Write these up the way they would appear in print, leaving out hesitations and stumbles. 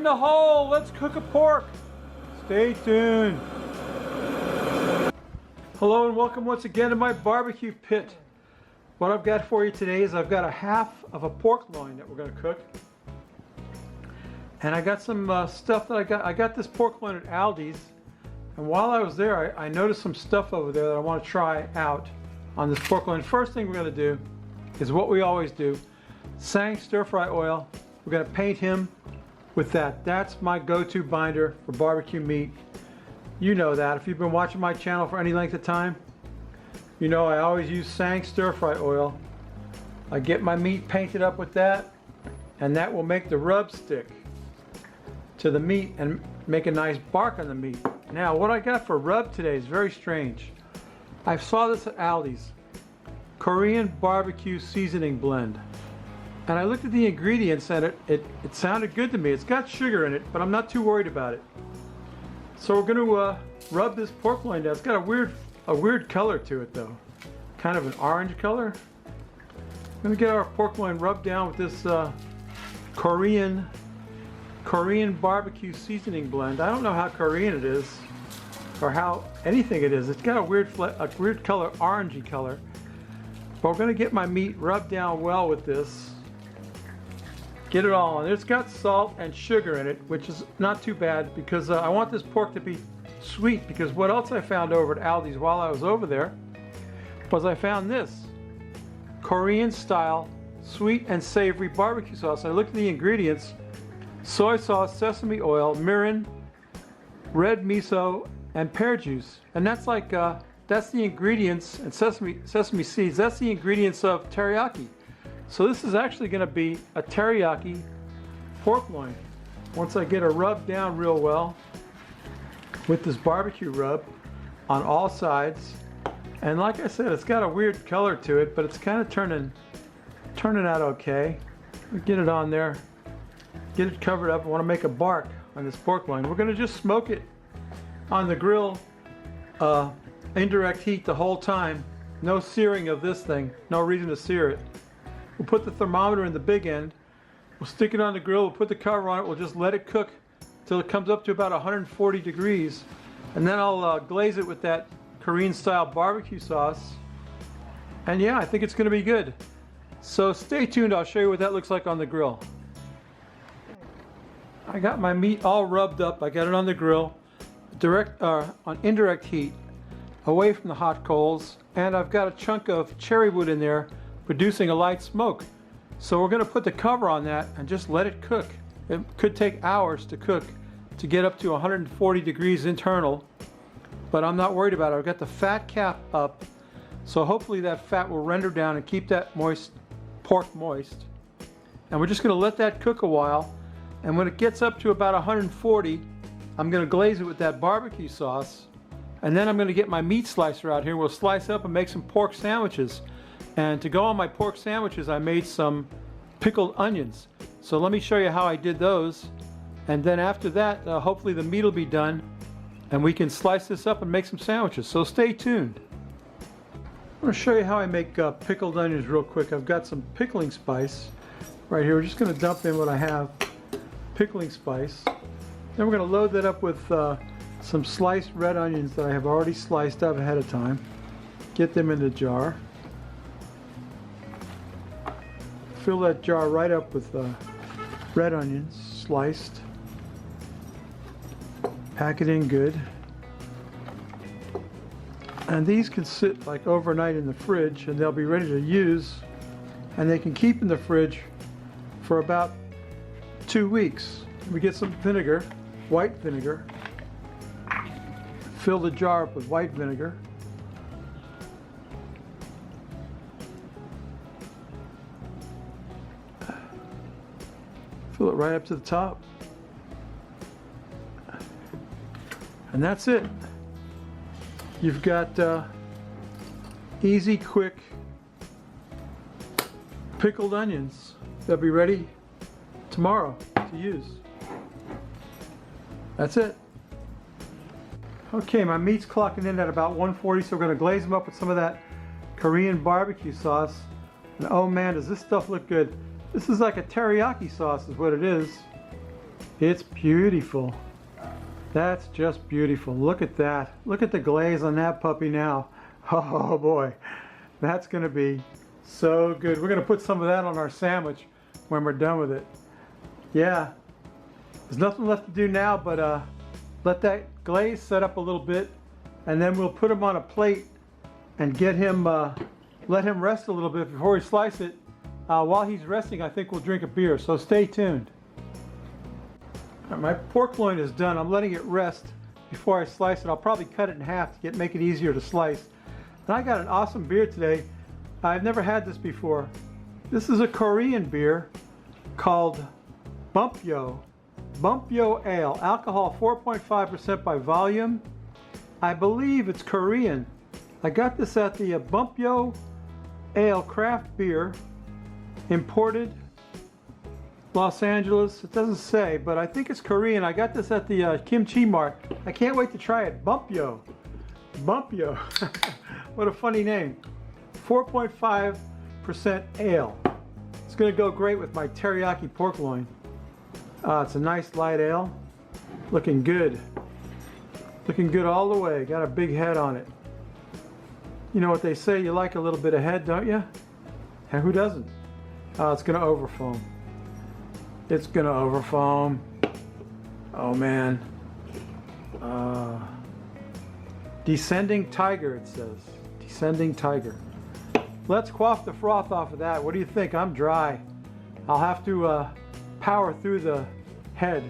the hole. Let's cook a pork. Stay tuned. Hello and welcome once again to my barbecue pit. What I've got for you today is I've got a half of a pork loin that we're going to cook. And I got some stuff that I got this pork loin at Aldi's. And while I was there, I noticed some stuff over there that I want to try out on this pork loin. First thing we're going to do is what we always do. Sang stir-fry oil. We're going to paint him with that. That's my go-to binder for barbecue meat. You know that. If you've been watching my channel for any length of time, you know I always use Sang stir-fry oil. I get my meat painted up with that, and that will make the rub stick to the meat and make a nice bark on the meat. Now what I got for rub today is very strange. I saw this at Aldi's. Korean barbecue seasoning blend. And I looked at the ingredients and it sounded good to me. It's got sugar in it, but I'm not too worried about it. So we're going to rub this pork loin down. It's got a weird color to it though. Kind of an orange color. I'm going to get our pork loin rubbed down with this Korean barbecue seasoning blend. I don't know how Korean it is or how anything it is. It's got a weird color, orangey color. But we're going to get my meat rubbed down well with this. Get it all on. It's got salt and sugar in it, which is not too bad because I want this pork to be sweet, because what else I found over at Aldi's while I was over there was I found this Korean style sweet and savory barbecue sauce. I looked at the ingredients: soy sauce, sesame oil, mirin, red miso, and pear juice. And that's like that's the ingredients, and sesame seeds. That's the ingredients of teriyaki. So this is actually going to be a teriyaki pork loin. Once I get it rubbed down real well with this barbecue rub on all sides, and like I said, it's got a weird color to it, but it's kind of turning out okay. Get it on there. Get it covered up. I want to make a bark on this pork loin. We're going to just smoke it on the grill, indirect heat the whole time. No searing of this thing. No reason to sear it. We'll put the thermometer in the big end. We'll stick it on the grill. We'll put the cover on it. We'll just let it cook till it comes up to about 140 degrees. And then I'll glaze it with that Korean style barbecue sauce. And yeah, I think it's going to be good. So stay tuned. I'll show you what that looks like on the grill. I got my meat all rubbed up. I got it on the grill, on indirect heat, away from the hot coals, and I've got a chunk of cherry wood in there producing a light smoke. So we're going to put the cover on that and just let it cook. It could take hours to cook to get up to 140 degrees internal, but I'm not worried about it. I've got the fat cap up, so hopefully that fat will render down and keep that pork moist. And we're just going to let that cook a while. And when it gets up to about 140, I'm going to glaze it with that barbecue sauce. And then I'm going to get my meat slicer out here. We'll slice up and make some pork sandwiches. And to go on my pork sandwiches, I made some pickled onions. So let me show you how I did those. And then after that, hopefully the meat will be done and we can slice this up and make some sandwiches. So stay tuned. I'm going to show you how I make pickled onions real quick. I've got some pickling spice right here. We're just going to dump in what I have. Pickling spice. Then we're going to load that up with some sliced red onions that I have already sliced up ahead of time. Get them in the jar. Fill that jar right up with red onions sliced. Pack it in good. And these can sit like overnight in the fridge and they'll be ready to use, and they can keep in the fridge for about 2 weeks. We get some vinegar, white vinegar. Fill the jar up with white vinegar. Fill it right up to the top. And that's it. You've got easy, quick pickled onions. They'll be ready tomorrow to use. That's it. Okay, my meat's clocking in at about 140, so we're going to glaze them up with some of that Korean barbecue sauce. And oh man, does this stuff look good. This is like a teriyaki sauce is what it is. It's beautiful. That's just beautiful. Look at that. Look at the glaze on that puppy now. Oh boy, that's gonna be so good. We're gonna put some of that on our sandwich when we're done with it. Yeah, there's nothing left to do now but let that glaze set up a little bit, and then we'll put him on a plate and get him, let him rest a little bit before we slice it. While he's resting, I think we'll drink a beer, so stay tuned. All right, my pork loin is done. I'm letting it rest before I slice it. I'll probably cut it in half to make it easier to slice. And I got an awesome beer today. I've never had this before. This is a Korean beer called Bumpyo. Bumpyo Ale. Alcohol 4.5% by volume. I believe it's Korean. I got this at the Bumpyo Ale craft beer, imported Los Angeles. It doesn't say, but I think it's Korean. I got this at the Kimchi Mart. I can't wait to try it. Bumpyo. Bumpyo. What a funny name. 4.5% ale. It's going to go great with my teriyaki pork loin. It's a nice light ale. Looking good. Looking good all the way. Got a big head on it. You know what they say, you like a little bit of head, don't you? And who doesn't? It's going to overfoam. It's going to overfoam. Oh man. Descending tiger, it says. Descending tiger. Let's quaff the froth off of that. What do you think? I'm dry. I'll have to power through the head.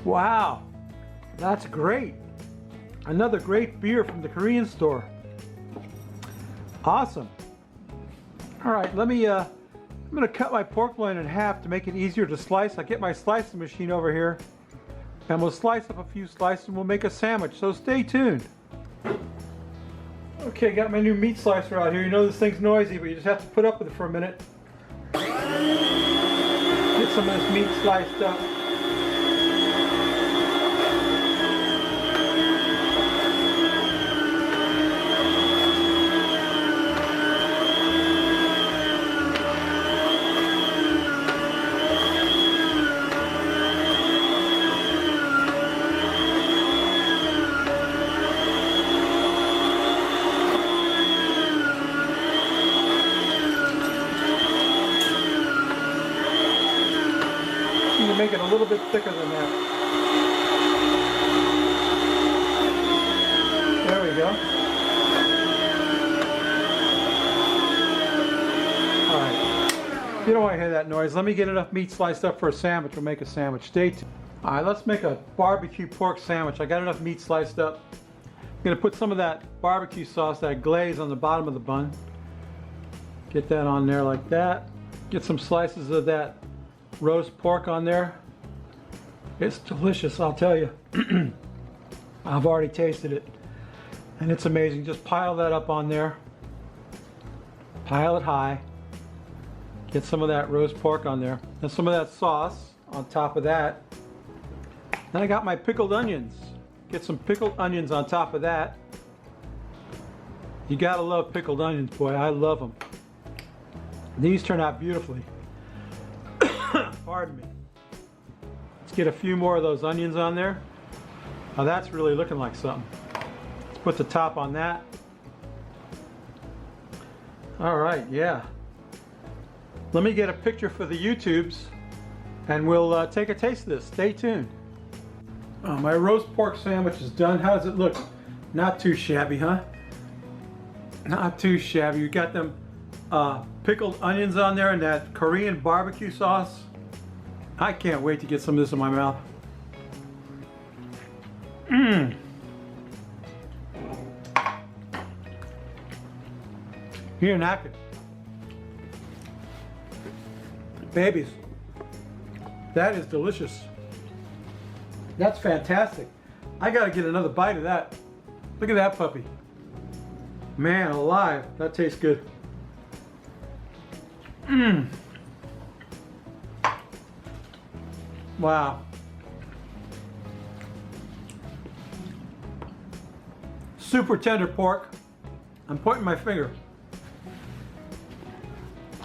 Wow, that's great. Another great beer from the Korean store. Awesome. All right, let me, I'm gonna cut my pork loin in half to make it easier to slice. I'll get my slicing machine over here and we'll slice up a few slices and we'll make a sandwich, so stay tuned. Okay, got my new meat slicer out here. You know this thing's noisy, but you just have to put up with it for a minute. Get some of this meat sliced up. Make it a little bit thicker than that. There we go. All right. You don't want to hear that noise. Let me get enough meat sliced up for a sandwich. We'll make a sandwich. Stay tuned. All right, let's make a barbecue pork sandwich. I got enough meat sliced up. I'm going to put some of that barbecue sauce, that glaze, on the bottom of the bun. Get that on there like that. Get some slices of that roast pork on there. It's delicious, I'll tell you. I've already tasted it and it's amazing. Just pile that up on there. Pile it high. Get some of that roast pork on there and some of that sauce on top of that. Then I got my pickled onions. Get some pickled onions on top of that. You gotta love pickled onions, boy. I love them. These turn out beautifully. Pardon me. Let's get a few more of those onions on there. Now that's really looking like something. Let's put the top on that. All right, yeah. Let me get a picture for the YouTubes and we'll take a taste of this. Stay tuned. My roast pork sandwich is done. How does it look? Not too shabby, huh? Not too shabby. You got them pickled onions on there and that Korean barbecue sauce. I can't wait to get some of this in my mouth. Mmm. You're knackered. Babies, that is delicious. That's fantastic. I gotta get another bite of that. Look at that puppy. Man alive, that tastes good. Mmm. Wow. Super tender pork. I'm pointing my finger.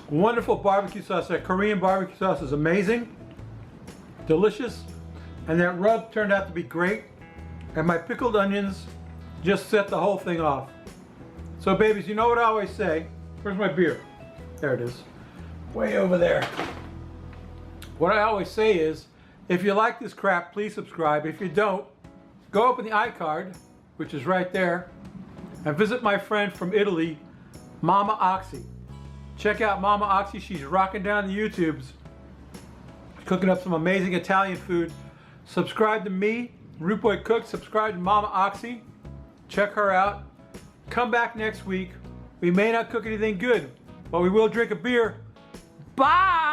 Wonderful barbecue sauce. That Korean barbecue sauce is amazing, delicious, and that rub turned out to be great. And my pickled onions just set the whole thing off. So babies, you know what I always say. Where's my beer? There it is. Way over there. What I always say is, if you like this crap, please subscribe. If you don't, go open the iCard, which is right there, and visit my friend from Italy, Mama Oxy. Check out Mama Oxy. She's rocking down the YouTubes, cooking up some amazing Italian food. Subscribe to me, Root Boy Cooks. Subscribe to Mama Oxy. Check her out. Come back next week. We may not cook anything good, but we will drink a beer. Bye!